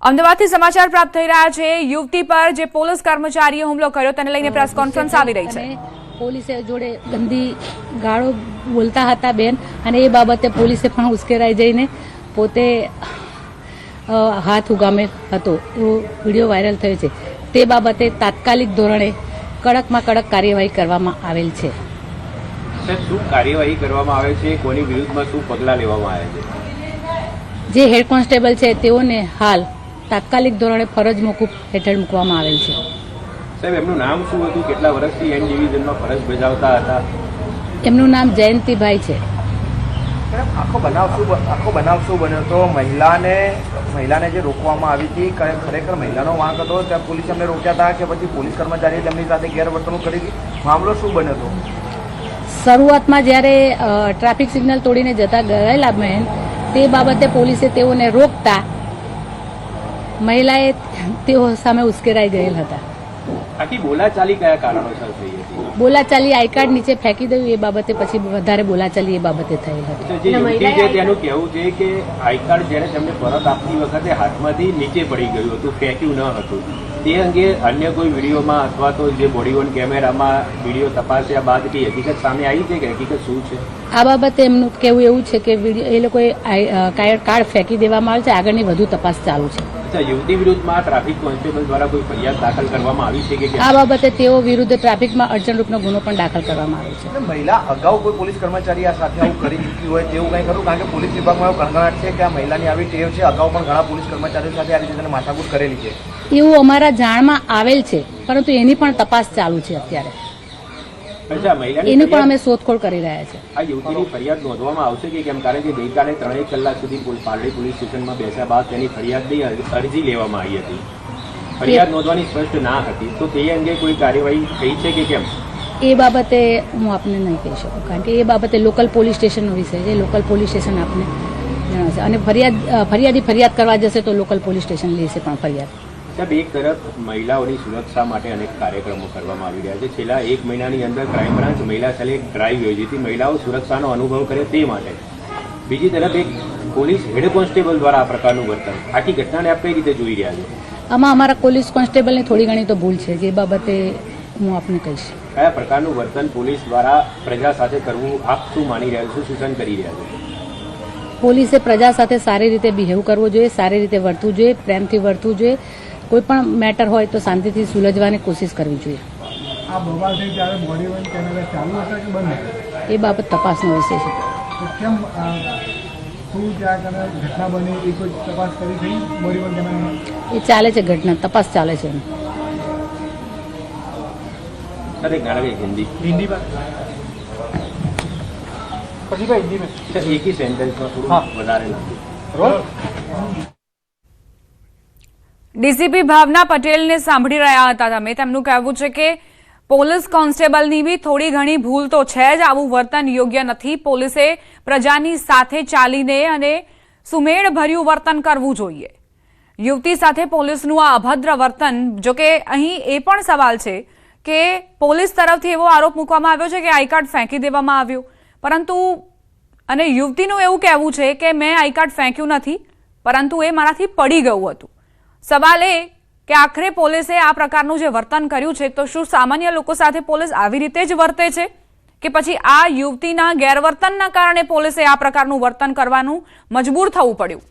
અમદાવાદથી સમાચાર પ્રાપ્ત થઈ રહ્યા છે। યુવતી પર જે પોલીસ કર્મચારીએ હુમલો કર્યો તેને લઈને પ્રેસ કોન્ફરન્સ આવી રહી છે। પોલીસે જોડે ગંદી ગાળો બોલતા હતા બેન, અને એ બાબતે પોલીસે પણ ઉશ્કેરાઈ જઈને પોતે હાથ ઉગામે હતો એવો વિડીયો વાયરલ થયો છે। તે બાબતે તાત્કાલિક ધોરણે કડકમાં કડક કાર્યવાહી કરવામાં આવેલ છે। શું કાર્યવાહી કરવામાં આવે છે? કોની વિરુદ્ધમાં શું પગલાં લેવામાં આવે છે? જે હેડ કોન્સ્ટેબલ છે તેઓને હાલ તાત્કાલિક ધોરણે ફરજ મોકૂફ હેઠળ મૂકવામાં આવેલ છે। સાહેબ, એમનું નામ શું હતું? કેટલા વર્ષથી એન ડિવિઝનમાં ફરજ બજાવતા હતા? એમનું નામ જયંતિભાઈ છે। આખો બનાવ શું બન્યો તો મહિલાને જે રોકવામાં આવી હતી, ખરેખર મહિલાનો વાંક હતો? ત્યાં પોલીસે અમને રોક્યા હતા કે પછી પોલીસ કર્મચારીએ તેમની સાથે ગેરવર્તણૂક કરી હતી? મામલો શું બન્યો હતો? શરૂઆતમાં જ્યારે ટ્રાફિક સિગ્નલ તોડીને જતા ગયેલા બહેન, તે બાબતે પોલીસે તેઓને રોકતા મહિલાએ તેઓ સામે ઉશ્કેરાઈ ગયેલ હતા। આખી બોલાચાલી કયા કારણોસર થઈ હતી? બોલાચાલી આઈ કાર્ડ નીચે ફેંકી દઉં એ બાબતે પછી વધારે બોલાચાલી એ બાબતે થયેલ હતી। જે યુવતી છે તેનું કહેવું છે કે આઈ કાર્ડ જ્યારે તેમને પરત આપતી વખતે હાથમાંથી નીચે પડી ગયું હતું, ફેંક્યું ન હતું। તે અંગે અન્ય કોઈ વિડીયોમાં અથવા તો જે બોડી ઓન કેમેરામાં વિડીયો તપાસ્યા બાદ કઈ હકીકત સામે આવી છે કે હકીકત શું છે? આ બાબતે એમનું કહેવું એવું છે કે એ લોકોએ કાર્ડ ફેંકી દેવામાં આવે છે, આગળની વધુ તપાસ ચાલુ છે। યુવતી વિરુદ્ધમાં ટ્રાફિક કોન્સ્ટેબલ દ્વારા કોઈ ફરિયાદ દાખલ કરવામાં આવી છે કે આ બાબતે તેઓ વિરુદ્ધ ટ્રાફિકમાં અડચણરૂપનો ગુનો પણ દાખલ કરવામાં આવ્યો છે। મહિલા અગાઉ કોઈ પોલીસ કર્મચારી આ સાથે આવું કરી ચૂકી હોય તેવું કંઈ ખરું? કારણ કે પોલીસ વિભાગમાં એવો ગણગણાટ છે કે આ મહિલાની આવી ટેવ છે, અગાઉ પણ ઘણા પોલીસ કર્મચારીઓ સાથે આ રીતે માથાકૂટ કરેલી છે એવું અમારા જાણમાં આવેલ છે, પરંતુ એની પણ તપાસ ચાલુ છે અત્યારે। એની પણ અમે શોધખોળ કરી રહ્યા છે। આ યુવતીની ફરિયાદ નોંધવામાં આવશે કે કેમ? કારણ કે ગઈકાલે 3 કલાક સુધી પાલડી પોલીસ સ્ટેશનમાં બેસ્યા બાદ તેની ફરિયાદની અરજી લેવામાં આવી હતી। ફરિયાદ નોંધવાની સ્પષ્ટ ના હતી, તો તે અંગે કોઈ કાર્યવાહી થઈ છે કે કેમ? એ બાબતે હું આપને નહીં કહી શકું, કારણ કે એ બાબતે લોકલ પોલીસ સ્ટેશનનો વિષય છે। લોકલ પોલીસ સ્ટેશન આપને જણાવશે, અને ફરિયાદ કરવા જશે તો લોકલ પોલીસ સ્ટેશન લેશે પણ ફરિયાદ। સાહેબ, એક તરફ મહિલાઓની સુરક્ષા માટે અનેક કાર્યક્રમો કરવામાં આવી રહ્યા છે। છેલ્લા 1 મહિનાની અંદર ક્રાઇમ બ્રાન્ચ મહિલા સેલે એક ડ્રાઈવ યોજી હતી મહિલાઓ સુરક્ષાનો અનુભવ કરે તે માટે। બીજી તરફ એક પોલીસ હેડ કોન્સ્ટેબલ દ્વારા આ પ્રકારનું વર્તન, આખી ઘટનાને આપ કઈ રીતે જોઈ રહ્યા છો? આમાં અમારા પોલીસ કોન્સ્ટેબલની થોડી ઘણી તો ભૂલ છે, જે બાબતે હું આપને કહીશ। કયા પ્રકારનું વર્તન પોલીસ દ્વારા પ્રજા સાથે કરવું આપ શું માની રહ્યા છો, સૂચન કરી રહ્યા છો? પોલીસે પ્રજા સાથે સારી રીતે બિહેવ કરવો જોઈએ, સારી રીતે વર્તવું જોઈએ, પ્રેમથી વર્તવું જોઈએ। કોઈ પણ મેટર હોય તો શાંતિથી સુલઝવાની કોશિશ કરવી જોઈએ। આ બવાલ થઈ ત્યારે બોડી વન કેમેરા ચાલુ હતા કે બંધ? એ બાબત તપાસનો વિષય છે। તો કેમ શું ત્યાં કને ઘટના બની એ કોઈ તપાસ કરી થઈ બોડી વન કેમેરામાં? એ ચાલે છે, ઘટના તપાસ ચાલે છે। सर एक गाना हिंदी પછી ભાઈ હિન્દી में सर एक ही सेंटेंस में थोड़ा વધારે નાખો। ડીસીપી ભાવના પટેલને સાંભળી રહ્યા હતા તમે। તેમનું કહેવું છે કે પોલીસ કોન્સ્ટેબલની બી થોડી ઘણી ભૂલ તો છે જ, આવું વર્તન યોગ્ય નથી। પોલીસે પ્રજાની સાથે ચાલીને અને સુમેળભર્યું વર્તન કરવું જોઈએ। યુવતી સાથે પોલીસનું આ અભદ્ર વર્તન, જો કે અહીં એ પણ સવાલ છે કે પોલીસ તરફથી એવો આરોપ મૂકવામાં આવ્યો છે કે આઈ કાર્ડ ફેંકી દેવામાં આવ્યું, પરંતુ અને યુવતીનું એવું કહેવું છે કે મેં આઈ કાર્ડ ફેંક્યું નથી, પરંતુ એ મારાથી પડી ગયું હતું। સવાલ એ કે આખરે પોલીસે આ પ્રકારનું જે વર્તન કર્યું છે, તો શું સામાન્ય લોકો સાથે પોલીસ આવી રીતે જ વર્તે છે કે પછી આ યુવતીના ગેરવર્તનના કારણે પોલીસે આ પ્રકારનું વર્તન કરવાનું મજબૂર થવું પડ્યું?